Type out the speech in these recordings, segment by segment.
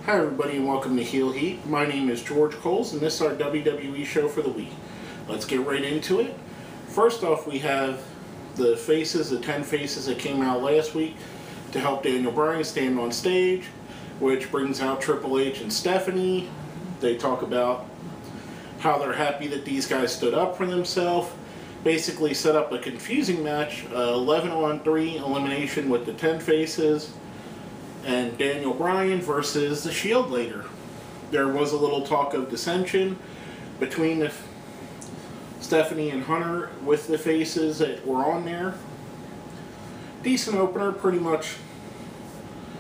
Hi everybody and welcome to Heel Heat. My name is George Coles and this is our WWE show for the week. Let's get right into it. First off, we have the 10 faces that came out last week to help Daniel Bryan stand on stage, which brings out Triple H and Stephanie. They talk about how they're happy that these guys stood up for themselves. Basically set up a confusing match, 11-on-3 elimination with the 10 faces and Daniel Bryan versus the Shield later. There was a little talk of dissension between Stephanie and Hunter with the faces that were on there. Decent opener, pretty much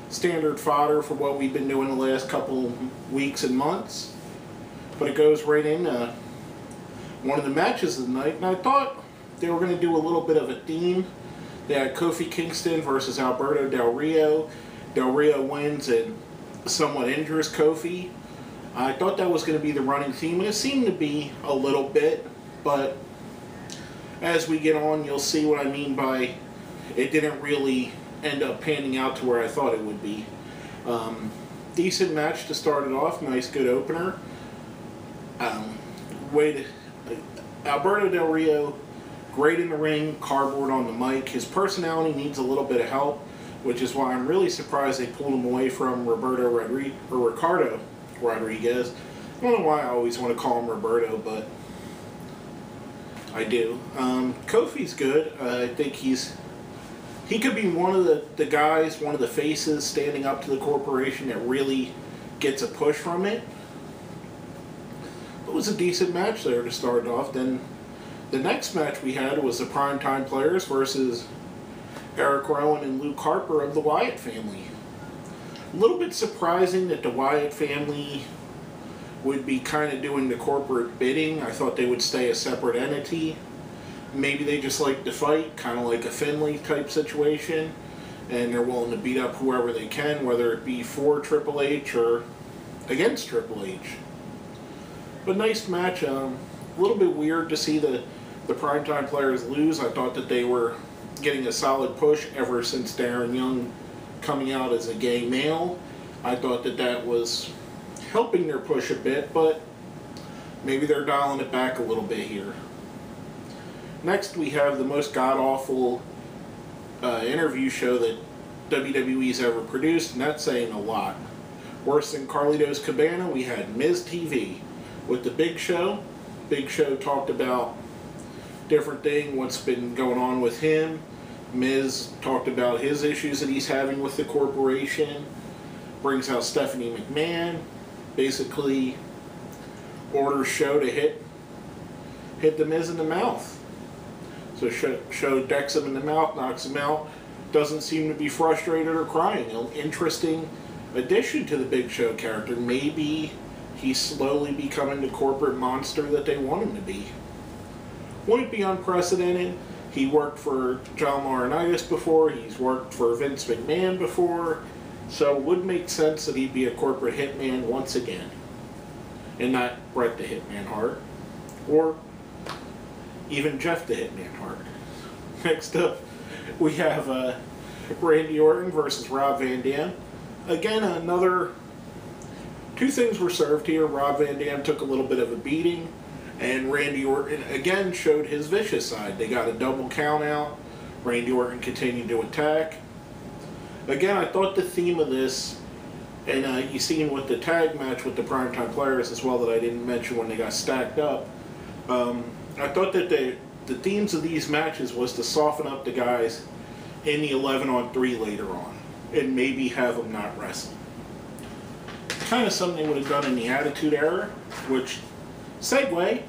standard fodder for what we've been doing the last couple weeks and months. But it goes right in one of the matches of the night, and I thought they were going to do a little bit of a theme. They had Kofi Kingston versus Alberto Del Rio. Del Rio wins and somewhat injures Kofi. I thought that was going to be the running theme, and it seemed to be a little bit, but as we get on, you'll see what I mean by it didn't really end up panning out to where I thought it would be. Decent match to start it off, nice good opener. Alberto Del Rio, great in the ring, cardboard on the mic. His personality needs a little bit of help, which is why I'm really surprised they pulled him away from Ricardo Rodriguez. I don't know why I always want to call him Roberto, but I do. Kofi's good. I think he could be one of the guys, one of the faces standing up to the corporation that really gets a push from it. It was a decent match there to start off. Then the next match we had was the Primetime Players versus Eric Rowan and Luke Harper of the Wyatt family. A little bit surprising that the Wyatt family would be kind of doing the corporate bidding. I thought they would stay a separate entity. Maybe they just like to fight, kind of like a Finley type situation, and they're willing to beat up whoever they can, whether it be for Triple H or against Triple H. But nice match. A little bit weird to see the Primetime Players lose. I thought that they were getting a solid push ever since Darren Young coming out as a gay male. I thought that was helping their push a bit, but maybe they're dialing it back a little bit here. Next, we have the most god-awful interview show that WWE's ever produced, and that's saying a lot. Worse than Carlitos Cabana, we had Miz TV with the Big Show. Big Show talked about different thing, what's been going on with him. Miz talked about his issues that he's having with the corporation. Brings out Stephanie McMahon. Basically orders Show to hit the Miz in the mouth. So Show decks him in the mouth, knocks him out. Doesn't seem to be frustrated or crying. An interesting addition to the Big Show character. Maybe he's slowly becoming the corporate monster that they want him to be. Wouldn't be unprecedented. He worked for John Laurinaitis before. He's worked for Vince McMahon before. So it would make sense that he'd be a corporate hitman once again. And not Bret the Hitman Hart. Or even Jeff the Hitman Hart. Next up, we have Randy Orton versus Rob Van Dam. Again, two things were served here. Rob Van Dam took a little bit of a beating, and Randy Orton again showed his vicious side. They got a double count out. Randy Orton continued to attack. Again, I thought the theme of this, and you seen with the tag match with the Primetime Players as well that I didn't mention when they got stacked up. I thought that the themes of these matches was to soften up the guys in the 11-on-3 later on, and maybe have them not wrestle. Kind of something they would have done in the Attitude Era, which segue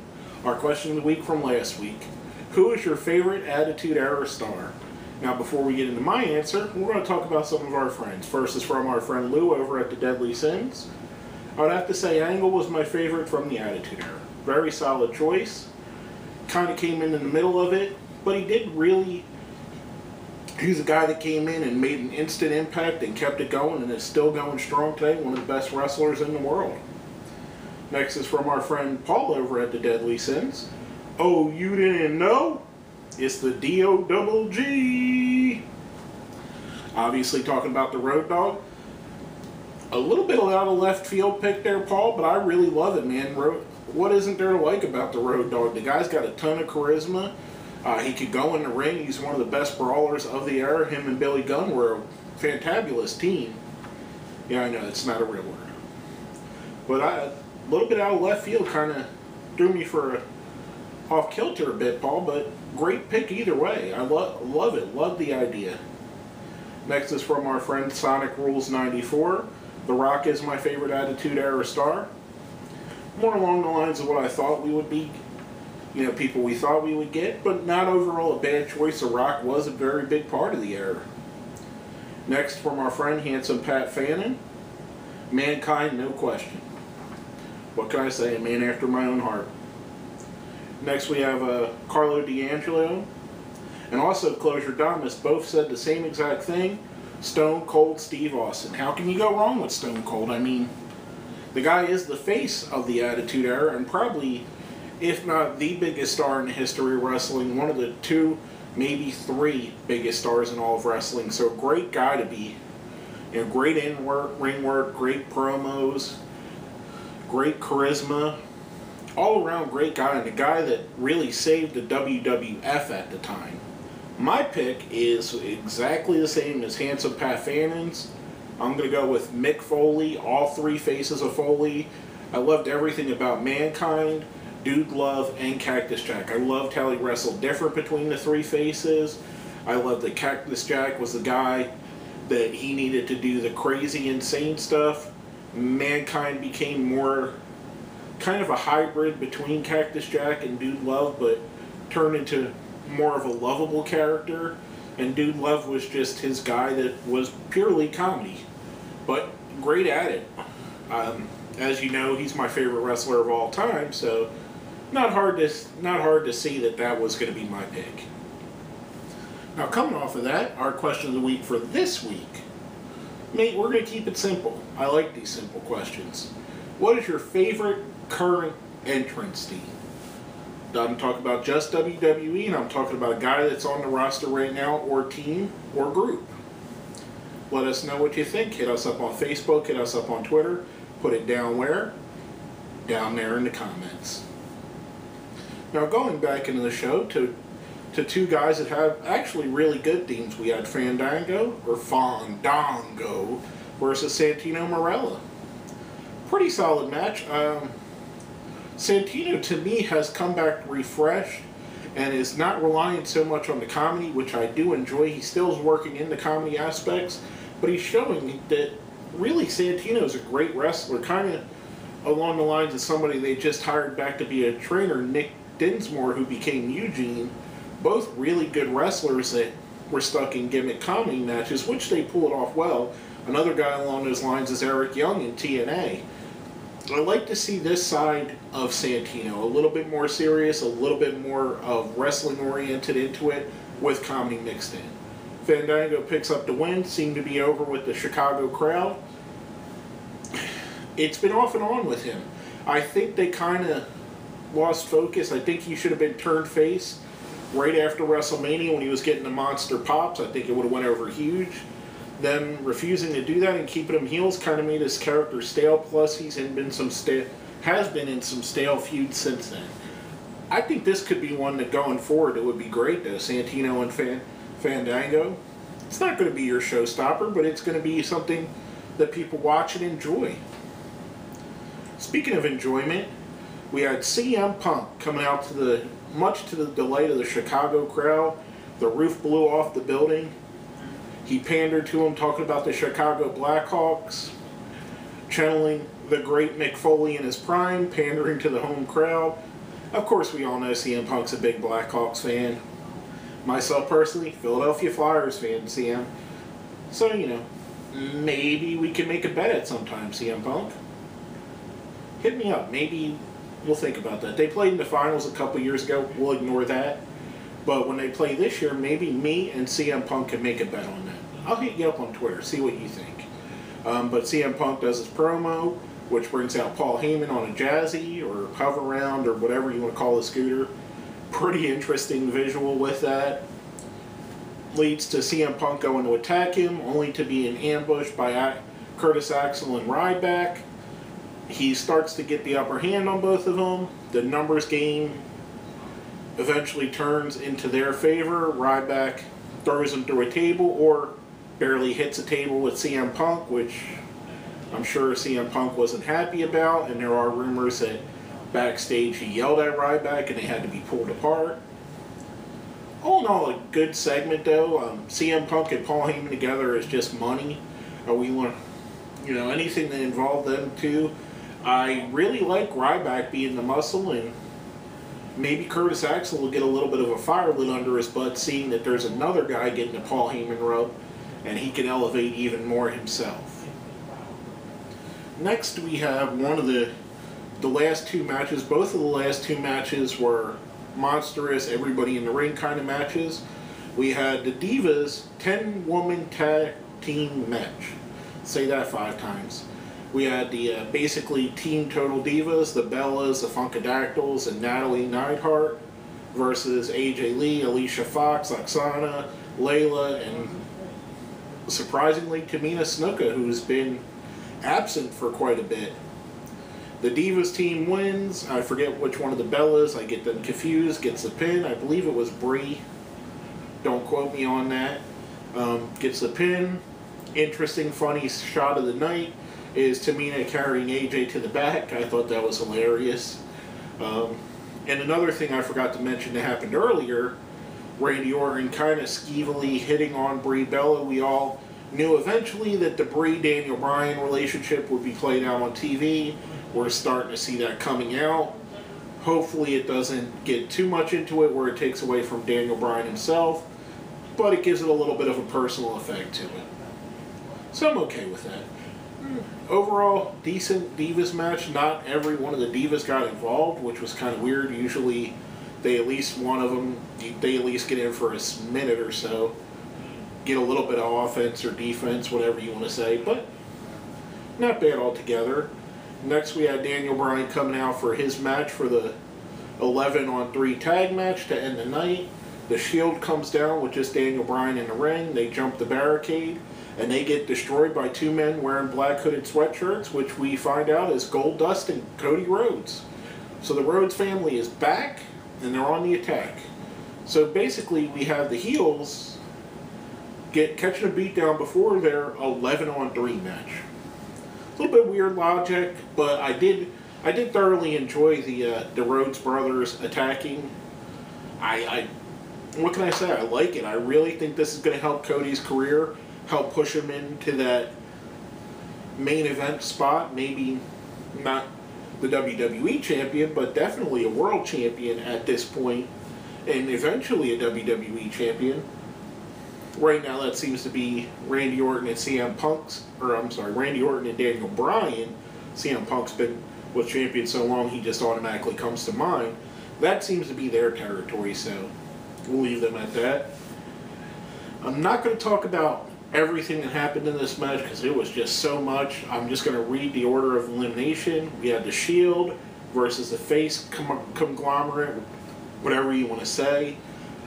our question of the week from last week. Who is your favorite Attitude Era star? Now, before we get into my answer, we're going to talk about some of our friends. First is from our friend Lou over at the Deadly Sins. I would have to say Angle was my favorite from the Attitude Era. Very solid choice. Kind of came in the middle of it, but he's a guy that came in and made an instant impact and kept it going and is still going strong today. One of the best wrestlers in the world. Next is from our friend Paul over at the Deadly Sins. Oh, you didn't know? It's the D-O-double-G. Obviously talking about the Road Dogg. A little bit out of left field pick there, Paul, but I really love it, man. What isn't there to like about the Road Dogg? The guy's got a ton of charisma. He could go in the ring. He's one of the best brawlers of the era. Him and Billy Gunn were a fantabulous team. Yeah, I know, it's not a real word. But a little bit out of left field kind of threw me for off kilter a bit, Paul, but great pick either way. I love it. Love the idea. Next is from our friend Sonic Rules 94. The Rock is my favorite Attitude Era star. More along the lines of what I thought we would be, you know, people we thought we would get, but not overall a bad choice. The Rock was a very big part of the era. Next from our friend Handsome Pat Fannin. Mankind, no question. What can I say? A man after my own heart. Next we have Carlo D'Angelo and also Closure Domus. Both said the same exact thing. Stone Cold Steve Austin. How can you go wrong with Stone Cold? I mean, the guy is the face of the Attitude Era and probably, if not the biggest star in the history of wrestling, one of the two, maybe three biggest stars in all of wrestling. So great guy to be. You know, great ring work, great promos, great charisma. All around great guy, and a guy that really saved the WWF at the time. My pick is exactly the same as Handsome Pat Fannin's. I'm going to go with Mick Foley, all three faces of Foley. I loved everything about Mankind, Dude Love, and Cactus Jack. I loved how he wrestled different between the three faces. I loved that Cactus Jack was the guy that he needed to do the crazy, insane stuff. Mankind became more kind of a hybrid between Cactus Jack and Dude Love, but turned into more of a lovable character. And Dude Love was just his guy that was purely comedy, but great at it. As you know, he's my favorite wrestler of all time, so not hard to see that was going to be my pick. Now, coming off of that, our question of the week for this week, mate, we're going to keep it simple. I like these simple questions. What is your favorite current entrance team? I'm talking about just WWE, and I'm talking about a guy that's on the roster right now, or team, or group. Let us know what you think. Hit us up on Facebook, hit us up on Twitter. Put it down where? Down there in the comments. Now, going back into the show to two guys that have actually really good teams. We had Fandango versus Santino Marella. Pretty solid match. Santino, to me, has come back refreshed and is not relying so much on the comedy, which I do enjoy. He still is working in the comedy aspects, but he's showing that really Santino is a great wrestler, kind of along the lines of somebody they just hired back to be a trainer, Nick Dinsmore, who became Eugene. Both really good wrestlers that were stuck in gimmick comedy matches, which they pulled off well. Another guy along those lines is Eric Young in TNA. I like to see this side of Santino, a little bit more serious, a little bit more of wrestling oriented into it, with comedy mixed in. Fandango picks up the win, seemed to be over with the Chicago crowd. It's been off and on with him. I think they kind of lost focus. I think he should have been turned face right after WrestleMania when he was getting the monster pops. I think it would have went over huge. Them refusing to do that and keeping him heels kind of made his character stale. Plus, has been in some stale feuds since then. I think this could be one that going forward it would be great though. Santino and Fandango. It's not going to be your showstopper, but it's going to be something that people watch and enjoy. Speaking of enjoyment, we had CM Punk coming out much to the delight of the Chicago crowd. The roof blew off the building. He pandered to him, talking about the Chicago Blackhawks, channeling the great Mick Foley in his prime, pandering to the home crowd. Of course, we all know CM Punk's a big Blackhawks fan. Myself personally, Philadelphia Flyers fan, CM. So, you know, maybe we can make a bet at some time, CM Punk. Hit me up. Maybe we'll think about that. They played in the finals a couple years ago. We'll ignore that. But when they play this year, maybe me and CM Punk can make a bet on that. I'll hit you up on Twitter, see what you think. But CM Punk does his promo, which brings out Paul Heyman on a Jazzy or hover round or whatever you want to call the scooter. Pretty interesting visual with that. Leads to CM Punk going to attack him, only to be ambushed by Curtis Axel and Ryback. He starts to get the upper hand on both of them. The numbers game eventually turns into their favor. Ryback throws him through a table or barely hits a table with CM Punk, which I'm sure CM Punk wasn't happy about, and there are rumors that backstage he yelled at Ryback and they had to be pulled apart. All in all, a good segment though. CM Punk and Paul Heyman together is just money. We want, anything that involved them too. I really like Ryback being the muscle, and maybe Curtis Axel will get a little bit of a fire lit under his butt seeing that there's another guy getting a Paul Heyman rub, and he can elevate even more himself. Next we have one of the last two matches. Both of the last two matches were monstrous, everybody in the ring kind of matches. We had the Divas 10-woman tag team match. Say that 5 times. We had the basically Team Total Divas, the Bellas, the Funkadactyls, and Natalie Neidhart versus AJ Lee, Alicia Fox, Oksana, Layla, and surprisingly Tamina Snuka, who's been absent for quite a bit. The Divas team wins. I forget which one of the Bellas. I get them confused. Gets the pin. I believe it was Brie. Don't quote me on that. Gets the pin. Interesting, funny shot of the night is Tamina carrying AJ to the back. I thought that was hilarious. And another thing I forgot to mention that happened earlier, Randy Orton kind of skeevily hitting on Brie Bella. We all knew eventually that the Brie-Daniel Bryan relationship would be played out on TV. We're starting to see that coming out. Hopefully it doesn't get too much into it where it takes away from Daniel Bryan himself, but it gives it a little bit of a personal effect to it. So I'm okay with that. Overall, decent Divas match. Not every one of the Divas got involved, which was kind of weird. Usually, at least one of them, they at least get in for a minute or so. Get a little bit of offense or defense, whatever you want to say, but not bad altogether. Next, we had Daniel Bryan coming out for his match for the 11-on-3 tag match to end the night. The Shield comes down with just Daniel Bryan in the ring. They jump the barricade, and they get destroyed by 2 men wearing black hooded sweatshirts, which we find out is Goldust and Cody Rhodes. So the Rhodes family is back, and they're on the attack. So basically, we have the heels catching a beatdown before their 11-on-3 match. A little bit weird logic, but I did thoroughly enjoy the Rhodes brothers attacking. What can I say? I like it. I really think this is going to help Cody's career, help push him into that main event spot. Maybe not the WWE champion, but definitely a world champion at this point, and eventually a WWE champion. Right now, that seems to be Randy Orton and Randy Orton and Daniel Bryan. CM Punk's been with champion so long, he just automatically comes to mind. That seems to be their territory, so we'll leave them at that. I'm not going to talk about everything that happened in this match because it was just so much. I'm just going to read the order of elimination. We had the Shield versus the Face conglomerate, whatever you want to say.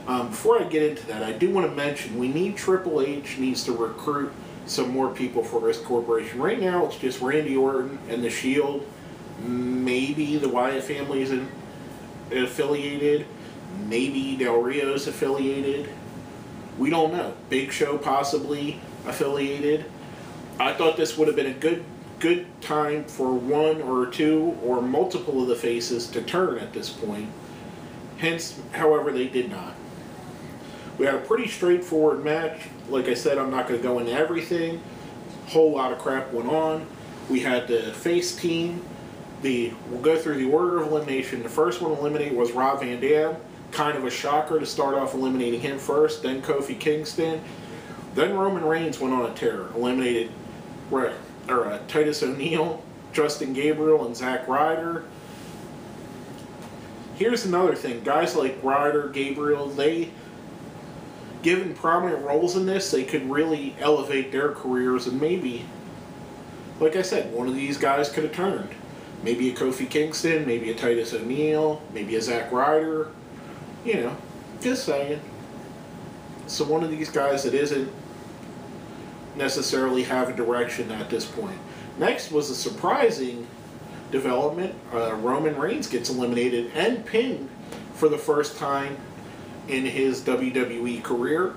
Before I get into that, I do want to mention Triple H needs to recruit some more people for his corporation. Right now, it's just Randy Orton and the Shield. Maybe the Wyatt family is affiliated. Maybe Del Rio's affiliated. We don't know. Big Show possibly affiliated. I thought this would have been a good time for one or two or multiple of the faces to turn at this point. Hence, however, they did not. We had a pretty straightforward match. Like I said, I'm not going to go into everything. Whole lot of crap went on. We had the face team. We'll go through the order of elimination. The first one eliminated was Rob Van Dam. Kind of a shocker to start off eliminating him first. Then Kofi Kingston. Then Roman Reigns went on a tear. Eliminated Titus O'Neil, Justin Gabriel, and Zack Ryder. Here's another thing. Guys like Ryder, Gabriel, given prominent roles in this, they could really elevate their careers, and maybe, like I said, one of these guys could have turned. Maybe a Kofi Kingston, maybe a Titus O'Neil, maybe a Zack Ryder. Just saying. So one of these guys that isn't necessarily have a direction at this point. Next was a surprising development. Roman Reigns gets eliminated and pinned for the first time in his WWE career.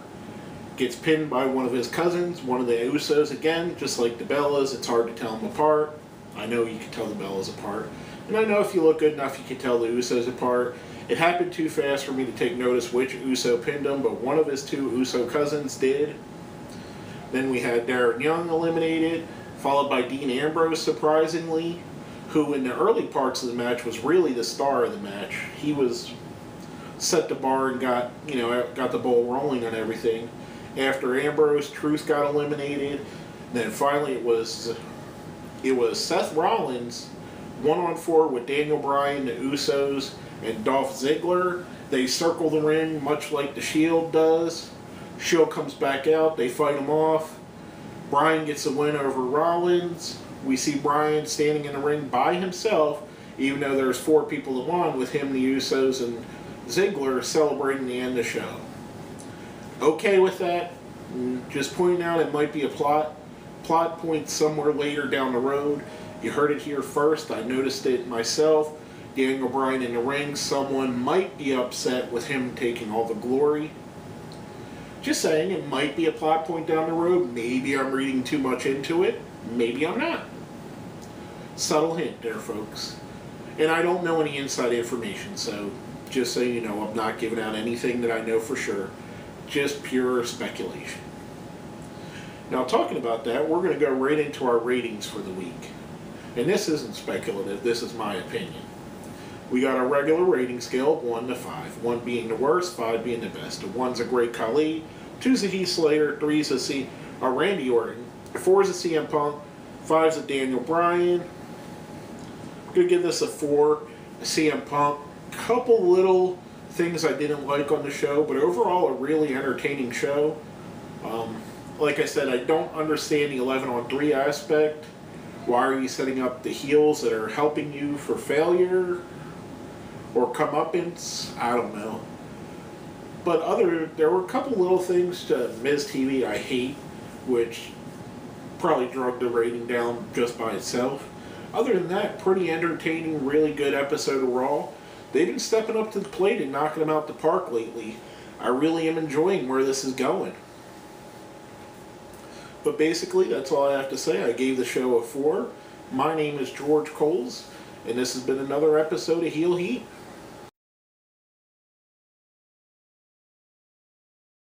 Gets pinned by one of his cousins, one of the Usos again, just like the Bellas. It's hard to tell them apart. I know you can tell the Bellas apart. And I know if you look good enough, you can tell the Usos apart. It happened too fast for me to take notice which Uso pinned him, but one of his two Uso cousins did. Then we had Darren Young eliminated, followed by Dean Ambrose, surprisingly, who in the early parts of the match was really the star of the match. He was set the bar and got the ball rolling on everything. After Ambrose, Truth got eliminated. Then finally it was Seth Rollins 1-on-4 with Daniel Bryan, the Usos, and Dolph Ziggler. They circle the ring much like the Shield does. Shield comes back out. They fight him off. Bryan gets a win over Rollins. We see Bryan standing in the ring by himself, even though there's 4 people that won with him, the Usos, and Ziggler celebrating the end of the show. Okay with that. Just pointing out it might be a plot point somewhere later down the road. You heard it here first. I noticed it myself. Daniel Bryan in the ring. Someone might be upset with him taking all the glory. Just saying, it might be a plot point down the road. Maybe I'm reading too much into it. Maybe I'm not. Subtle hint there, folks. And I don't know any inside information, so just so you know, I'm not giving out anything that I know for sure. Just pure speculation. Now, talking about that, we're going to go right into our ratings for the week. And this isn't speculative, this is my opinion. We got our regular rating scale of 1 to 5. 1 being the worst, 5 being the best. 1's a Great Khali, 2's a Heath Slater, 3's a Randy Orton, 4's a CM Punk, 5's a Daniel Bryan. I'm going to give this a 4, a CM Punk. Couple little things I didn't like on the show, but overall a really entertaining show. Like I said, I don't understand the 11-on-3 aspect. Why are you setting up the heels that are helping you for failure or comeuppance? I don't know. But there were a couple little things to Miz TV I hate, which probably drug the rating down just by itself. Other than that, pretty entertaining, really good episode of Raw. They've been stepping up to the plate and knocking them out the park lately. I really am enjoying where this is going. But basically, that's all I have to say. I gave the show a 4. My name is George Coles, and this has been another episode of Heel Heat.